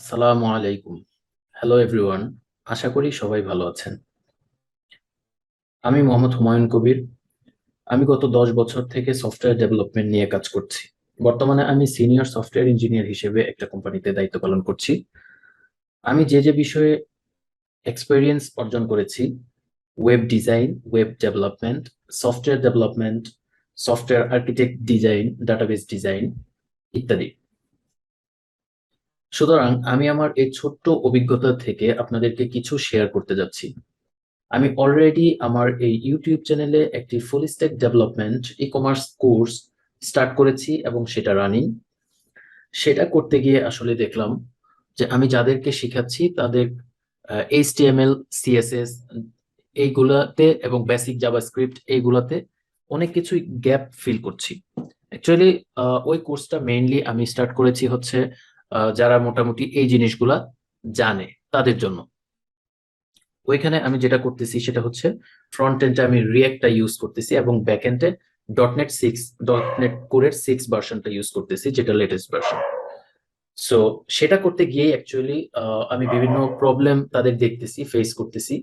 আসসালামু আলাইকুম। Hello everyone. আশা করি সবাই ভালো আছেন। আমি মোহাম্মদ হুমায়ুন কবির। আমি গত 10 বছর থেকে সফটওয়্যার ডেভেলপমেন্ট নিয়ে কাজ করছি। বর্তমানে আমি সিনিয়র সফটওয়্যার ইঞ্জিনিয়ার হিসেবে একটা কোম্পানিতে দায়িত্ব পালন করছি। আমি যে বিষয়ে এক্সপেরিয়েন্স অর্জন করেছি, web design, web development, development, software architect design, database design ইত্যাদি। সুতরাং আমি আমার এই ছোট্ট অভিজ্ঞতা থেকে আপনাদেরকে কিছু শেয়ার করতে যাচ্ছি। আমি অলরেডি আমার এই ইউটিউব চ্যানেলে একটি full stack development e-commerce course start করেছি এবং সেটা রানিং। সেটা করতে গিয়ে আসলে দেখলাম যে আমি যাদেরকে শিখাচ্ছি তাদের এইচটিএমএল, সিএসএস এইগুলাতে এবং বেসিক জাভাস্ক্রিপ্ট এইগুলাতে অনেক কিছুই গ্যাপ ফিল করছি। অ্যাকচুয়ালি ওই কোর্সটা মেইনলি আমি স্টার্ট করেছি হচ্ছে যারা মোটামুটি এই জিনিসগুলা জানে তাদের জন্য। ওইখানে আমি যেটা করতেছি সেটা হচ্ছে ফ্রন্ট এন্ডে আমি রিয়েক্টটা ইউজ করতেছি এবং ব্যাক এন্ডে ডটনেট কোরের 6 ভার্সনটা ইউজ করতেছি, যেটা লেটেস্ট ভার্সন। সো সেটা করতে গিয়ে অ্যাকচুয়ালি আমি বিভিন্ন প্রবলেম তাদের দেখতেছি, ফেস করতেছি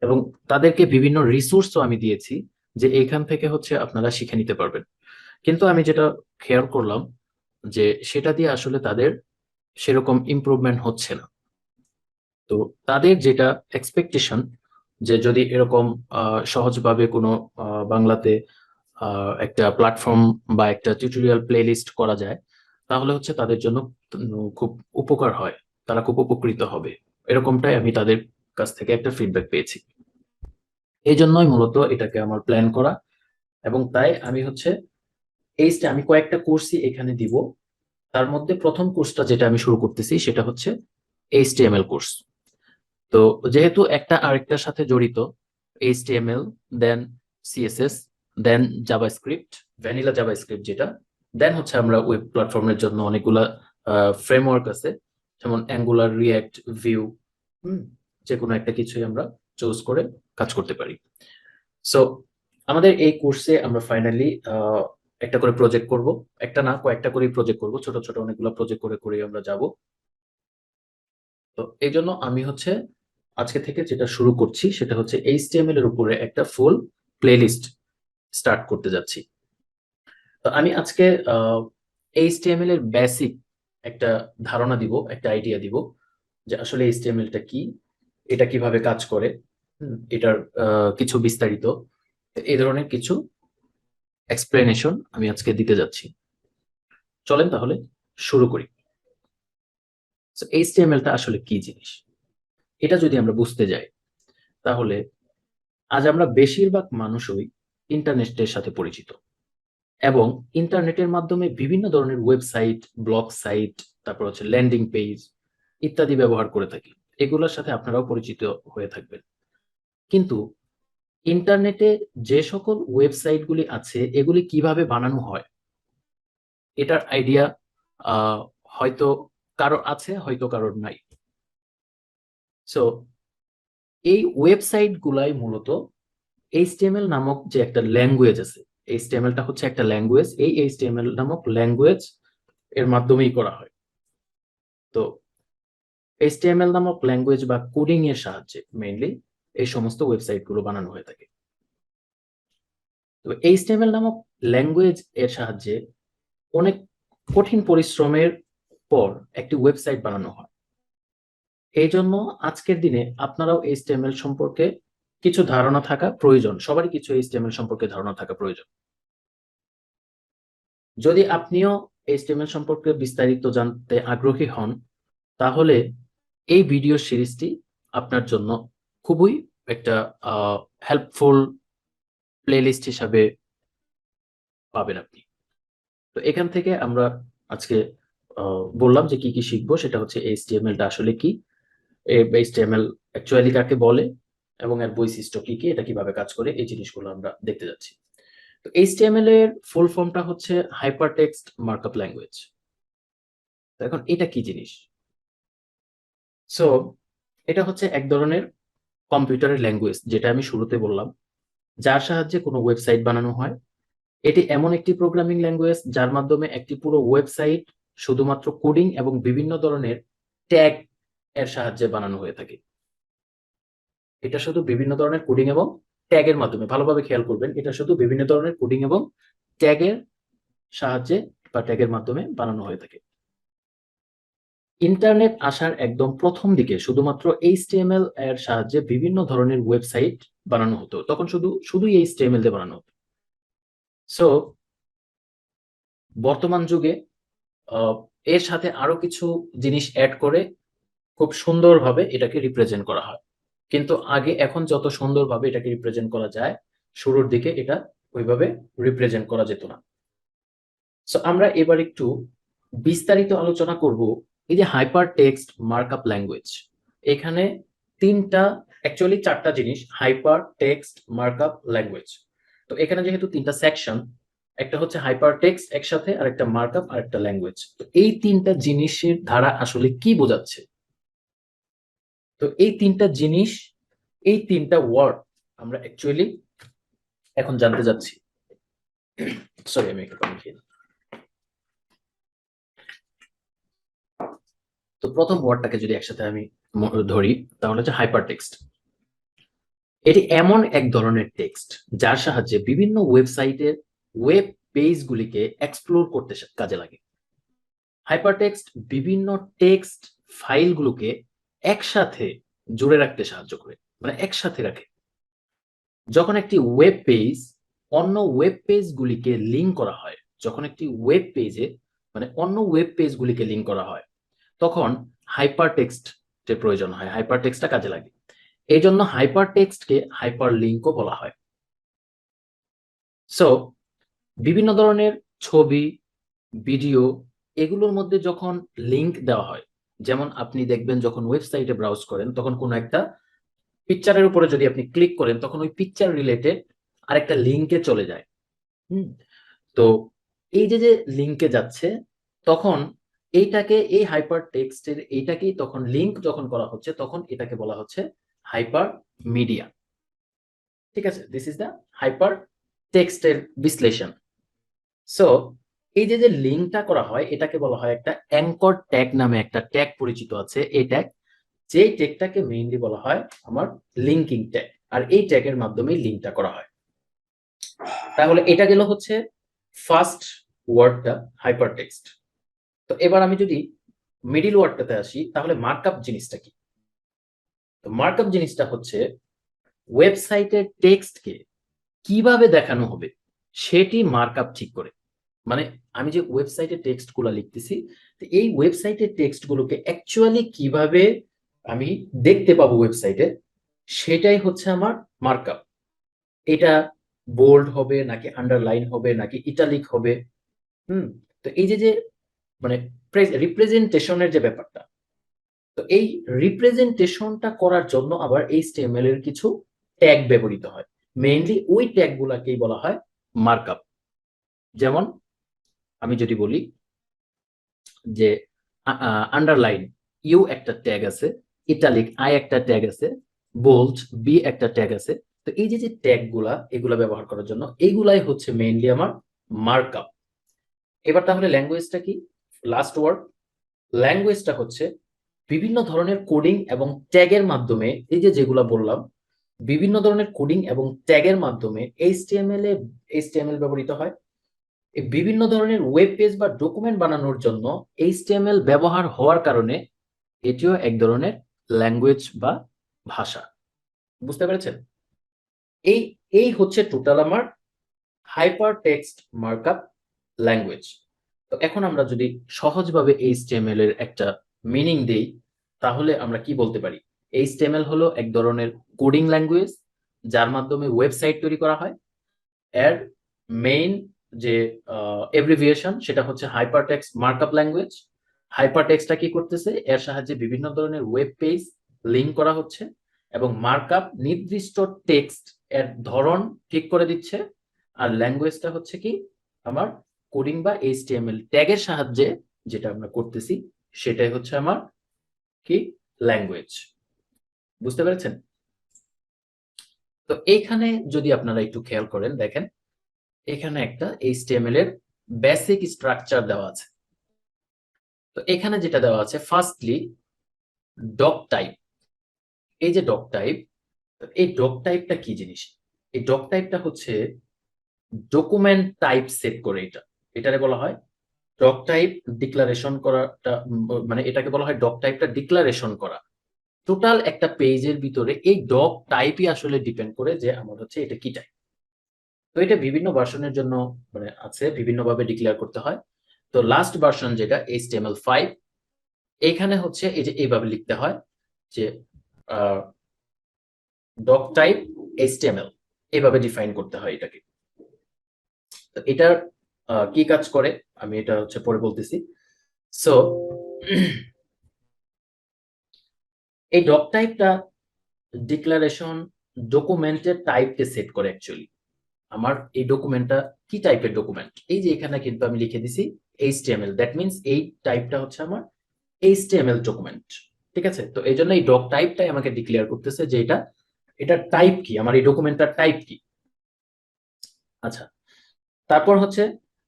এবং তাদেরকে বিভিন্ন রিসোর্সও আমি দিয়েছি যে এখান থেকে হচ্ছে আপনারা শিখে নিতে পারবেন। কিন্তু আমি যেটা খেয়াল করলাম যে সেটা দিয়ে আসলে তাদের সেরকম ইমপ্রুভমেন্ট হচ্ছে না। তো তাদের যেটা এক্সপেকটেশন যে যদি এরকম সহজভাবে কোনো বাংলাতে একটা প্ল্যাটফর্ম বা একটা টিউটোরিয়াল প্লেলিস্ট করা যায়, তাহলে হচ্ছে তাদের জন্য খুব উপকার হয়, তারা খুব উপকৃত হবে। এরকমটাই আমি তাদের কাছ থেকে একটা ফিডব্যাক পেয়েছি। এই জন্যই মূলত এটাকে আমার প্ল্যান করা। এবং তাই আমি হচ্ছে আমি কয়েকটা কোর্সই এখানে দিব। তার মধ্যে প্রথম কোর্সটা যেটা আমি শুরু করতেছি সেটা হচ্ছে এইচটিএমএল কোর্স। তো যেহেতু একটা আরেকটার সাথে জড়িত, এইচটিএমএল, দেন সিএসএস, দেন জাভাস্ক্রিপ্ট, ভ্যানিলা জাভাস্ক্রিপ্ট যেটা, দেন হচ্ছে আমরা ওয়েব প্ল্যাটফর্মের জন্য অনেকগুলা ফ্রেমওয়ার্ক আছে, যেমন অ্যাঙ্গুলার, রিয়্যাক্ট, ভিউ, যে কোনো একটা কিছুই আমরা চুজ করে কাজ করতে পারি। সো আমাদের এই কোর্সে আমরা ফাইনালি একটা করে প্রজেক্ট করব। একটা না, কয়েকটা করে প্রজেক্ট করব, ছোট ছোট অনেকগুলো প্রজেক্ট করে করে আমরা যাব। তো এই জন্য আমি হচ্ছে আজকে থেকে যেটা শুরু করছি সেটা হচ্ছে এইচটিএমএল এর উপরে একটা ফুল প্লেলিস্ট স্টার্ট করতে যাচ্ছি। তো আমি আজকে এইচটিএমএল এর বেসিক একটা ধারণা দিব, একটা আইডিয়া দিব যে আসলে এইচটিএমএল টা কি, এটা কিভাবে কাজ করে, এটার কিছু বিস্তারিত, এই ধরনের কিছু এক্সপ্লেনেশন আমি আজকে দিতে যাচ্ছি। চলেন তাহলে শুরু করি। এইচটিএমএল টা আসলে কি জিনিস, এটা যদি আমরা বুঝতে যাই তাহলে আজ আমরা বেশিরভাগ মানুষই ইন্টারনেটের সাথে পরিচিত এবং ইন্টারনেটের মাধ্যমে বিভিন্ন ধরনের ওয়েবসাইট, ব্লগ সাইট, তারপর হচ্ছে ল্যান্ডিং পেজ ইত্যাদি ব্যবহার করে থাকি। এগুলোর সাথে আপনারাও পরিচিত হয়ে থাকবেন। কিন্তু ইন্টারনেটে যে সকল ওয়েবসাইটগুলি আছে এগুলি কিভাবে বানানো হয় এটার আইডিয়া হয়তো কারোর আছে, হয়তো কারোর নাই। সো এই ওয়েবসাইট গুলাই মূলত এইচটিএমএল নামক যে একটা ল্যাঙ্গুয়েজ আছে, এইচটিএমএলটা হচ্ছে একটা ল্যাঙ্গুয়েজ, এই এইচটিএমএল নামক ল্যাঙ্গুয়েজ এর মাধ্যমেই করা হয়। তো এইচটিএমএল নামক ল্যাঙ্গুয়েজ বা কোডিং এর সাহায্যে মেইনলি এই সমস্ত ওয়েবসাইট গুলো বানানো হয়ে থাকে। তো এইচটিএমএল নামক ল্যাঙ্গুয়েজ এর সাহায্যে অনেক কঠিন পরিশ্রমের পর একটি ওয়েবসাইট বানানো হয়। এই জন্য আজকের দিনে আপনারাও এইচটিএমএল সম্পর্কে কিছু ধারণা থাকা প্রয়োজন, সবারই কিছু এইচটিএমএল সম্পর্কে ধারণা থাকা প্রয়োজন। যদি আপনিও এইচটিএমএল সম্পর্কে বিস্তারিত জানতে আগ্রহী হন তাহলে এই ভিডিও সিরিজটি আপনার জন্য খুবই একটা হেল্পফুল প্লেলিস্ট হিসাবে পাবেন আপনি। তো এখান থেকে আমরা আজকে বললাম যে কি কি শিখবো, সেটা হচ্ছে এইচটিএমএল টা আসলে কি, এইচটিএমএল অ্যাকচুয়ালি কাকে বলে এবং এর বৈশিষ্ট্য কি কি, এটা কিভাবে কাজ করে, এই জিনিসগুলো আমরা দেখতে যাচ্ছি। তো এইচটিএমএল এর ফুল ফর্মটা হচ্ছে হাইপারটেক্সট মার্কআপ ল্যাঙ্গুয়েজ। তো এখন এটা কি জিনিস? সো এটা হচ্ছে এক ধরনের কম্পিউটারের ল্যাঙ্গুয়েজ, যেটা আমি শুরুতে বললাম, যার সাহায্যে কোনো ওয়েবসাইট বানানো হয়। এটি এমন একটি প্রোগ্রামিং ল্যাঙ্গুয়েজ যার মাধ্যমে একটি পুরো ওয়েবসাইট শুধুমাত্র কোডিং এবং বিভিন্ন ধরনের ট্যাগ এর সাহায্যে বানানো হয়ে থাকে। এটা শুধু বিভিন্ন ধরনের কোডিং এবং ট্যাগের মাধ্যমে, ভালোভাবে খেয়াল করবেন, এটা শুধু বিভিন্ন ধরনের কোডিং এবং ট্যাগের সাহায্যে বা ট্যাগের মাধ্যমে বানানো হয়ে থাকে। ইন্টারনেট আসার একদম প্রথম দিকে শুধুমাত্র এইচটিএমএল এর সাহায্যে বিভিন্ন ধরনের ওয়েবসাইট বানানো হতো, তখন শুধু এইচটিএমএল দিয়ে বানানো হতো। সো বর্তমান যুগে এর সাথে আরো কিছু জিনিস অ্যাড করে খুব সুন্দরভাবে এটাকে রিপ্রেজেন্ট করা হয়। কিন্তু এখন যত সুন্দরভাবে এটাকে রিপ্রেজেন্ট করা যায়, শুরুর দিকে এটা ওইভাবে রিপ্রেজেন্ট করা যেত না। সো আমরা এবার একটু বিস্তারিত আলোচনা করব এই যে হাইপার টেক্সট মার্কআপ ল্যাঙ্গুয়েজ। এখানে অ্যাকচুয়ালি চারটা জিনিস, হাইপার টেক্সট মার্কআপ ল্যাঙ্গুয়েজ। তো এখানে যেহেতু তিনটা সেকশন, একটা হচ্ছে হাইপার টেক্সট একসাথে, আর একটা মার্কআপ, আর একটা ল্যাঙ্গুয়েজ। তো এই তিনটা জিনিসের দ্বারা আসলে কি বোঝাচ্ছে? তো এই তিনটা জিনিস, এই তিনটা ওয়ার্ড আমরা অ্যাকচুয়ালি এখন জানতে যাচ্ছি। সরি, আমি একটু পানি খেয়ে নিই। তো প্রথম ওয়ার্ডটাকে যদি একসাথে আমি ধরি, তাহলে হচ্ছে হাইপার টেক্সট। এটি এমন এক ধরনের টেক্সট যার সাহায্যে বিভিন্ন ওয়েবসাইটের ওয়েব পেজগুলিকে এক্সপ্লোর করতে কাজে লাগে। হাইপারটেক্সট বিভিন্ন টেক্সট ফাইলগুলোকে একসাথে জুড়ে রাখতে সাহায্য করে, মানে একসাথে রাখে। যখন একটি ওয়েব পেজ অন্য ওয়েব পেজগুলিকে লিঙ্ক করা হয়, যখন একটি ওয়েব পেজে মানে অন্য ওয়েব পেজগুলিকে লিঙ্ক করা হয়, তখন হাইপারটেক্সটের প্রয়োজন হয়, হাইপারটেক্সটটা কাজে লাগে। এই জন্য হাইপারটেক্সটকে হাইপার লিঙ্কও বলা হয়। সো বিভিন্ন ধরনের ছবি, ভিডিও, এগুলোর মধ্যে যখন লিঙ্ক দেওয়া হয়, যেমন আপনি দেখবেন যখন ওয়েবসাইটে ব্রাউজ করেন, তখন কোনো একটা পিকচারের উপরে যদি আপনি ক্লিক করেন, তখন ওই পিকচার রিলেটেড আরেকটা লিঙ্কে চলে যায়। তো এই যে লিঙ্কে যাচ্ছে, তখন এই হাইপার টেক্সটের এইটাকেই তখন লিঙ্ক যখন করা হচ্ছে, তখন এটাকে বলা হচ্ছে হাইপার মিডিয়া। ঠিক আছে, দিস ইজ দ্য হাইপার টেক্সটের বিশ্লেষণ। সো এই যে লিঙ্কটা করা হয়, এটাকে বলা হয় একটা অ্যাঙ্কর ট্যাগ নামে একটা ট্যাগ পরিচিত আছে। এই ট্যাগ, যেই ট্যাগটাকে মেইনলি বলা হয় আমার লিঙ্কিং ট্যাগ, আর এই ট্যাগের মাধ্যমে লিঙ্কটা করা হয়। তাহলে এটা গেল হচ্ছে ফার্স্ট ওয়ার্ডটা, হাইপারটেক্সট। তো এবার আমি যদি মিডিল ওয়ার্ডটাতে আসি, তাহলে মার্কআপ জিনিসটা কি? তো মার্কআপ জিনিসটা হচ্ছে ওয়েবসাইটের টেক্সটকে কিভাবে দেখানো হবে সেটি মার্কআপ ঠিক করে। মানে আমি যে ওয়েবসাইটে টেক্সটগুলো লিখতেছি, এই ওয়েবসাইটের টেক্সটগুলোকে অ্যাকচুয়ালি কিভাবে আমি দেখতে পাবো ওয়েবসাইটে, সেটাই হচ্ছে আমার মার্কআপ। এটা বোল্ড হবে নাকি আন্ডারলাইন হবে নাকি ইটালিক হবে। তো এই যে মানে রিপ্রেজেন্টেশনের যে ব্যাপারটা, তো এই রিপ্রেজেন্টেশনটা করার জন্য আবার এইচটিএমএল এর কিছু ট্যাগ ব্যবহৃত হয়। মেইনলি ওই ট্যাগগুলোকেই বলা হয় মার্কআপ। যেমন আমি যদি বলি যে আন্ডারলাইন ইউ একটা ট্যাগ আছে, ইটালিক আই একটা ট্যাগ আছে, বোল্ড বি একটা ট্যাগ আছে। তো এই যে এগুলা ব্যবহার করার জন্য এইগুলাই হচ্ছে মেইনলি আমার মার্কআপ। এবার তাহলে ল্যাঙ্গুয়েজটা কি? লাস্ট ওয়ার্ড, ল্যাঙ্গুয়েজটা হচ্ছে বিভিন্ন ধরনের কোডিং এবং ট্যাগের মাধ্যমে, এই যে যেগুলা বললাম, বিভিন্ন ধরনের কোডিং এবং ট্যাগের মাধ্যমে এইচটিএমএল ব্যবহৃত হয়। এই বিভিন্ন ধরনের ওয়েব পেজ বা ডকুমেন্ট বানানোর জন্য এইচটিএমএল ব্যবহার হওয়ার কারণে এটিও এক ধরনের ল্যাঙ্গুয়েজ বা ভাষা। বুঝতে পেরেছেন? এই এই হচ্ছে টোটাল আমার হাইপার টেক্সট মার্কআপ ল্যাঙ্গুয়েজ। তো এখন আমরা যদি সহজভাবে এইচটিএমএল এর একটা মিনিং দেই, তাহলে আমরা কি বলতে পারি? এইচটিএমএল হলো এক ধরনের কোডিং ল্যাঙ্গুয়েজ যার মাধ্যমে ওয়েবসাইট তৈরি করা হয়। এর মেইন যে এব্রিভিয়েশন, সেটা হচ্ছে হাইপারটেক্সট মার্কআপ ল্যাঙ্গুয়েজ। হাইপারটেক্সটটা কি করতেছে? এর সাহায্যে বিভিন্ন ধরনের ওয়েব পেজ লিঙ্ক করা হচ্ছে, এবং মার্কআপ নির্দিষ্ট টেক্সট এর ধরন ঠিক করে দিচ্ছে। আর ল্যাঙ্গুয়েজটা হচ্ছে কি আমার কোডিং বা এইচটিএমএল ট্যাগের সাহায্যে যেটা আমরা করতেছি, সেটাই হচ্ছে আমার কি ল্যাঙ্গুয়েজ। বুঝতে পেরেছেন? তো এইখানে যদি আপনারা একটু খেয়াল করেন, দেখেন এখানে একটা এইচটিএমএল এর বেসিক স্ট্রাকচার দেওয়া আছে। তো এখানে যেটা দেওয়া আছে, ফার্স্টলি ডক টাইপ, এই যে ডক টাইপ, এই ডক টাইপটা কি জিনিস? এই ডক টাইপটা হচ্ছে ডকুমেন্ট টাইপ সেট করে, এটারে বলা হয় ডক টাইপ ডিক্লারেশন করাটা, মানে এটাকে বলা হয় ডক টাইপটা ডিক্লারেশন করা। টোটাল একটা পেজের ভিতরে এই ডক টাইপই আসলে ডিপেন্ড করে যে আমার হচ্ছে এটা কি টাইপ। তো এটা বিভিন্ন ভার্সনের জন্য মানে আছে, বিভিন্নভাবে ডিক্লেয়ার করতে হয়। তো লাস্ট ভার্সন যেটা HTML5, এইখানে হচ্ছে এই যে এইভাবে লিখতে হয় যে ডক টাইপ HTML, এইভাবে ডিফাইন করতে হয় এটাকে। তো এটার কি কাজ করে আমি এটা হচ্ছে পরে বলতেছি। সো এই ডক টাইপটা ডিক্লারেশন ডকুমেন্টের টাইপকে সেট করে অ্যাকচুয়ালি। আমার এই ডকুমেন্টটা কি টাইপের ডকুমেন্ট, এই যে এখানে কিন্তু আমি লিখে দিছি HTML, দ্যাট মিনস এই টাইপটা হচ্ছে আমার HTML ডকুমেন্ট। ঠিক আছে, তো এই জন্য এই ডক টাইপটাই আমাকে ডিক্লেয়ার করতেছে যে এটা টাইপ কি, আমার এই ডকুমেন্টটার টাইপ কি। আচ্ছা, তারপর হচ্ছে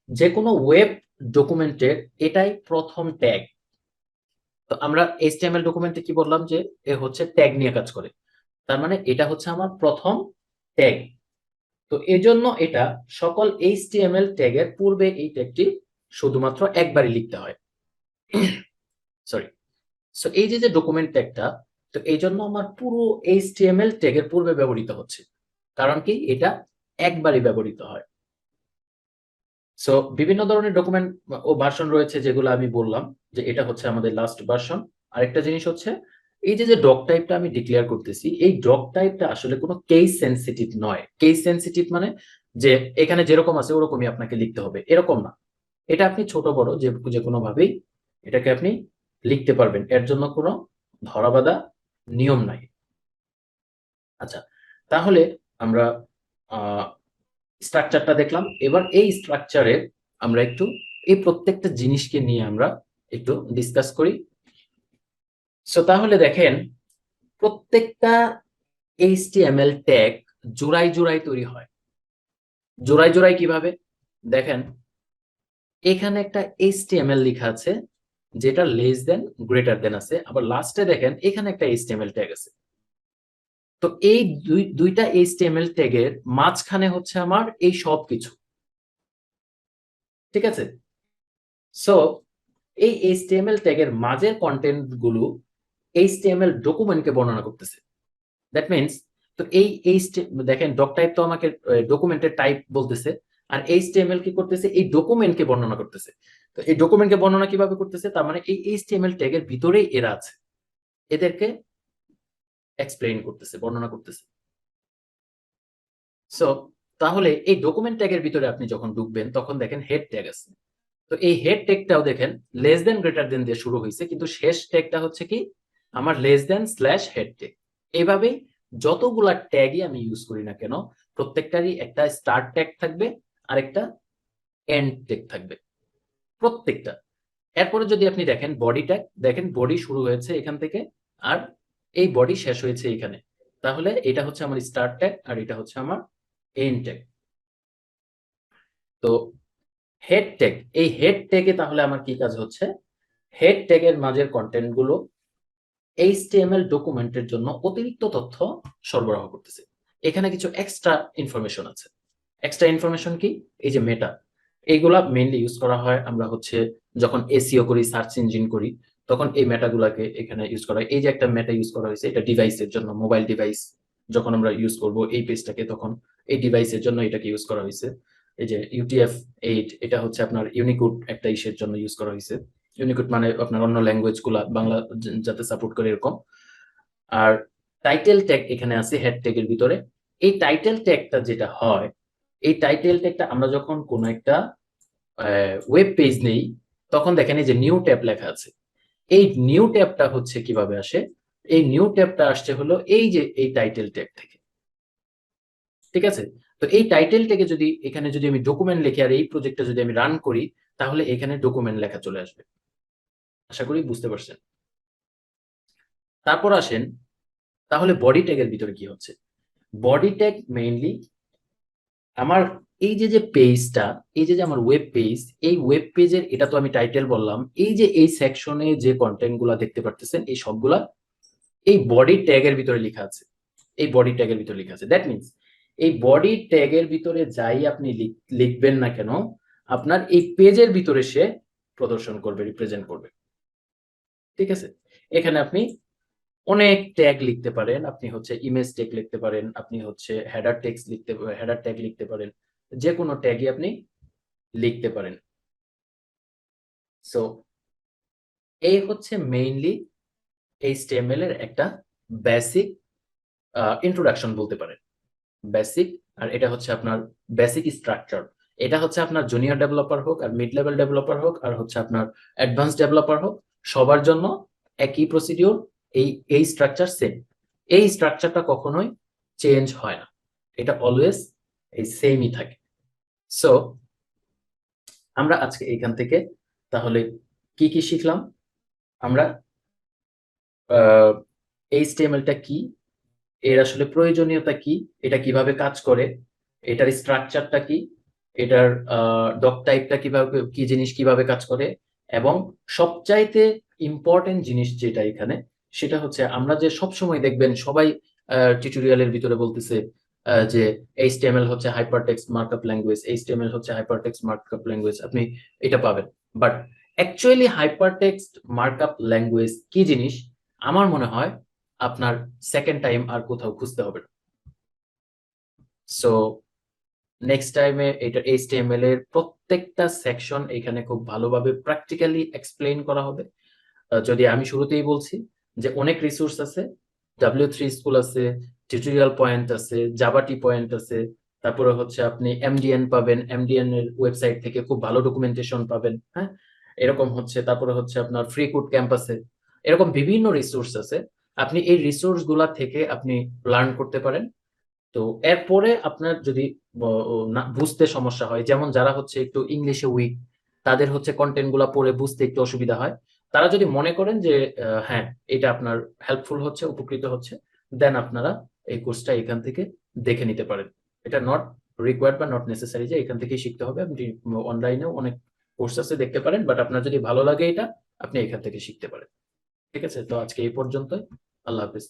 যে কোনো ওয়েব ডকুমেন্টের এটাই প্রথম ট্যাগ। তো আমরা HTML ডকুমেন্টে কি বললাম যে এ হচ্ছে ট্যাগ নিয়ে কাজ করে, তার মানে এটা হচ্ছে আমার প্রথম ট্যাগ। তো এজন্য এটা সকল HTML ট্যাগের পূর্বে এই ট্যাগটি শুধুমাত্র একবারই লিখতে হয়। সরি, সো এই যে ডকুমেন্ট ট্যাগটা, তো এই জন্য আমার পুরো HTML ট্যাগের পূর্বে ব্যবহৃত হচ্ছে, কারণ কি এটা একবারই ব্যবহৃত হয়। সো বিভিন্ন ধরনের ডকুমেন্ট ও ভার্সন রয়েছে যেগুলো আমি বললাম যে এটা হচ্ছে আমাদের লাস্ট ভার্সন। আরেকটা জিনিস হচ্ছে এই যে ডক টাইপটা আমি ডিক্লেয়ার করতেছি, এই ডক টাইপটা আসলে কোনো কেস সেনসিটিভ নয়। কেস সেনসিটিভ মানে যে এখানে যেরকম আছে ওরকমই আপনাকে লিখতে হবে এরকম না। এটা আপনি ছোট বড় যে কোনো ভাবেই এটাকে আপনি লিখতে পারবেন, এর জন্য কোনো ধরাবাঁধা নিয়ম নাই। আচ্ছা, তাহলে আমরা স্ট্রাকচারটা দেখলাম, এবার এই স্ট্রাকচারে আমরা একটু এই প্রত্যেকটা জিনিসকে নিয়ে আমরা একটু ডিসকাস করি। সো তাহলে দেখেন, প্রত্যেকটা HTML ট্যাগ জোড়ায় জোড়ায় তৈরি হয়। জোড়ায় জোড়ায় কিভাবে দেখেন, এখানে একটা HTML লেখা আছে যেটা লেস দেন গ্রেটার দেন আছে, আবার লাস্টে দেখেন এখানে একটা HTML ট্যাগ আছে। তো এই দুইটা HTML ট্যাগের মাঝখানে হচ্ছে আমার এই সব কিছু। ঠিক আছে, সো এই HTML ট্যাগের মাঝের কন্টেন্ট গুলো HTML ডকুমেন্টকে বর্ণনা করতেছে। দ্যাট মিনস, তো এই দেখেন ডক টাইপ তো আমাকে ডকুমেন্টের টাইপ বলতেছে, আর HTML কি করতেছে এই ডকুমেন্টকে বর্ণনা করতেছে। তো এই ডকুমেন্টকে বর্ণনা কিভাবে করতেছে, তার মানে এই HTML ট্যাগের ভিতরেই এরা আছে, এদেরকে এক্সপ্লেইন করতেছে, বর্ণনা করতেছে। সো তাহলে এই ডকুমেন্ট ট্যাগের ভিতরে আপনি যখন ঢুকবেন তখন দেখেন হেড ট্যাগ আছে। তো এই হেড ট্যাগটাও দেখেন লেস দেন গ্রেটার দেন দিয়ে শুরু হয়েছে, কিন্তু শেষ ট্যাগটা হচ্ছে কি আমার less than slash head tag. এইভাবেই যতগুলা ট্যাগই আমি ইউজ করি না কেন, প্রত্যেকটারই একটা স্টার্ট ট্যাগ থাকবে আর একটা এন্ড ট্যাগ থাকবে প্রত্যেকটা। এরপরে যদি আপনি দেখেন বডি ট্যাগ, দেখেন বডি শুরু হয়েছে এখান থেকে আর এই বডি শেষ হয়েছে এখানে, তাহলে এটা হচ্ছে আমার স্টার্ট ট্যাগ আর এটা হচ্ছে আমার এন্ড ট্যাগ। তো হেড ট্যাগ, এই হেড ট্যাগে তাহলে আমার কি কাজ হচ্ছে, হেড ট্যাগের মাঝের কন্টেন্ট গুলো HTML ডকুমেন্টের জন্য অতিরিক্ত তথ্য সরবরাহ করতেছে। এখানে কিছু এক্সট্রা ইনফরমেশন আছে। এক্সট্রা ইনফরমেশন কি, এই যে মেটা, এইগুলা মেইনলি ইউজ করা হয় আমরা হচ্ছে যখন SEO করি, সার্চ ইঞ্জিন করি, তখন এই মেটাগুলাকে এখানে ইউজ করা হয়। এই যে একটা মেটা ইউজ করা হয়েছে, এটা ডিভাইসের জন্য, মোবাইল ডিভাইস যখন আমরা ইউজ করব এই পেজটাকে, তখন এই ডিভাইসের জন্য এটাকে ইউজ করা হয়েছে। এই যে UTF-8, এটা হচ্ছে আপনার ইউনিকোড একটা ইসের জন্য ইউজ করা হয়েছে। ইউনিকোড মানে আপনার অন্য ল্যাঙ্গুয়েজ গুলা বাংলা যাতে সাপোর্ট করে এরকম। আর টাইটেল ট্যাগ এখানে আছে হেড ট্যাগের ভিতরে। এই টাইটেল ট্যাগটা যেটা হয়, এই টাইটেল ট্যাগটা আমরা যখন কোন একটা ওয়েব পেজ নেই, তখন দেখেন এই যে নিউ ট্যাব লেখা আছে। এই নিউ ট্যাবটা হচ্ছে কিভাবে আসে, এই নিউ ট্যাবটা আসছে হলো এই যে এই টাইটেল ট্যাগ থেকে। ঠিক আছে, তো এই টাইটেল ট্যাগে যদি এখানে যদি আমি ডকুমেন্ট লিখি আর এই প্রজেক্টটা যদি আমি রান করি, তাহলে এখানে ডকুমেন্ট লেখা চলে আসবে। আশা করি বুঝতে পারছেন। তারপর আসেন, তাহলে বডি ট্যাগের ভিতরে কি হচ্ছে। বডি ট্যাগ মেইনলি আমার এই যে পেজটা, এই যে আমার ওয়েব পেজ, এই ওয়েব পেজের এটা তো আমি টাইটেল বললাম, এই যে এই সেকশনে যে কন্টেন্ট গুলা দেখতে পারতেছেন এই সবগুলা এই বডি ট্যাগের ভিতরে লেখা আছে, এই বডি ট্যাগের ভিতরে লেখা আছে। দ্যাট মিনস এই বডি ট্যাগের ভিতরে যাই আপনি লিখবেন না কেন, আপনার এই পেজের ভিতরে সে প্রদর্শন করবে, রিপ্রেজেন্ট করবে। ঠিক আছে, এখানে আপনি অনেক ট্যাগ লিখতে পারেন, আপনি হচ্ছে ইমেজ ট্যাগ লিখতে পারেন, আপনি হচ্ছে হেডার ট্যাগ লিখতে পারেন, যে কোনো ট্যাগই আপনি লিখতে পারেন। সো এই হচ্ছে মেইনলি HTML এর একটা বেসিক ইন্ট্রোডাকশন বলতে পারেন, বেসিক। আর এটা হচ্ছে আপনার বেসিক স্ট্রাকচার। এটা হচ্ছে আপনার জুনিয়র ডেভেলপার হোক আর মিড লেভেল ডেভেলপার হোক আর হচ্ছে আপনার অ্যাডভান্স ডেভেলপার হোক, সবার জন্য একই প্রসিডিওর, এই স্ট্রাকচার সেম। এই স্ট্রাকচারটা কখনোই চেঞ্জ হয় না, এটা অলওয়েজ এই সেমই থাকে। সো আমরা আজকে এইখান থেকে তাহলে কি কি শিখলাম? আমরা HTML-টা কি, এর আসলে প্রয়োজনীয়তা কি, এটা কিভাবে কাজ করে, এটার স্ট্রাকচারটা কি, এটার ডক টাইপটা কিভাবে, কি জিনিস কিভাবে কাজ করে, এবং সবচাইতে ইম্পর্টেন্ট জিনিস যেটা এখানে, সেটা হচ্ছে আমরা যে সবসময় দেখবেন সবাই টিউটোরিয়ালের ভিতরে বলতেছে যে HTML হচ্ছে হাইপারটেক্সট মার্কআপ ল্যাঙ্গুয়েজ, HTML হচ্ছে হাইপারটেক্সট মার্কআপ ল্যাঙ্গুয়েজ, আপনি এটা পাবেন। But actually hypertext markup language কি জিনিস আমার মনে হয় আপনার সেকেন্ড টাইম আর কোথাও খুঁজতে হবে না। সো নেক্সট টাইমে এটা HTML এর প্রত্যেকটা সেকশন এখানে খুব ভালোভাবে প্র্যাকটিক্যালি এক্সপ্লেইন করা হবে। যদি আমি শুরুতেই বলছি যে অনেক রিসোর্স আছে, W3 স্কুল আছে, টিউটোরিয়াল পয়েন্ট আছে, জাভাটি পয়েন্ট আছে, তারপরে হচ্ছে আপনি MDN পাবেন, MDN এর ওয়েবসাইট থেকে খুব ভালো ডকুমেন্টেশন পাবেন। হ্যাঁ, এরকম হচ্ছে, তারপরে হচ্ছে আপনার ফ্রি কোড ক্যাম্প আছে, এরকম বিভিন্ন রিসোর্স আছে। আপনি এই রিসোর্স গুলা থেকে আপনি লার্ন করতে পারেন। তো এরপরে আপনার যদি বুঝতে সমস্যা হয়, যেমন যারা হচ্ছে একটু ইংলিশে উইক, তাদের হচ্ছে কন্টেন্ট গুলা পড়ে বুঝতে একটু অসুবিধা হয়, তারা যদি মনে করেন যে হ্যাঁ এটা আপনার হেল্পফুল হচ্ছে, উপকৃত হচ্ছে, দেন আপনারা এই কোর্সটা এখান থেকে দেখে নিতে পারেন। এটা নট রিকোয়ার্ড বা নট নেসেসারি যে এখান থেকেই শিখতে হবে। আপনি অনলাইনেও অনেক কোর্স আছে, দেখতে পারেন, বাট আপনার যদি ভালো লাগে এটা, আপনি এখান থেকে শিখতে পারেন। ঠিক আছে, তো আজকে এই পর্যন্তই। আল্লাহ হাফিজ।